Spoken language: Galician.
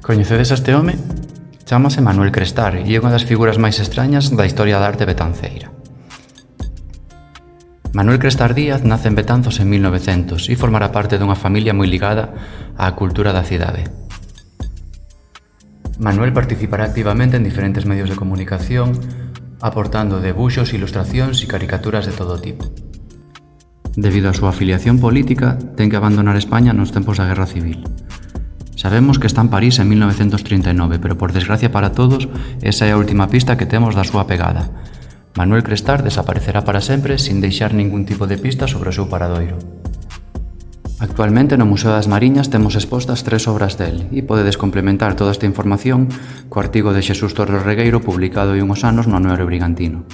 Coñecedes a este home? Chámase Manuel Crestar e é unha das figuras máis extrañas da historia da arte betanceira. Manuel Crestar Díaz nace en Betanzos en 1900 e formará parte dunha familia moi ligada á cultura da cidade. Manuel participará activamente en diferentes medios de comunicación, aportando debuxos, ilustracións e caricaturas de todo tipo. Debido á súa afiliación política, ten que abandonar España nos tempos da Guerra Civil. Sabemos que está en París en 1939, pero por desgracia para todos, esa é a última pista que temos da súa pegada. Manuel Crestar desaparecerá para sempre sin deixar ningún tipo de pista sobre o seu paradoiro. Actualmente no Museo das Mariñas temos expostas 3 obras del e podedes complementar toda esta información co artigo de Xesús Torres Regueiro publicado hai uns anos no Anuario Brigantino.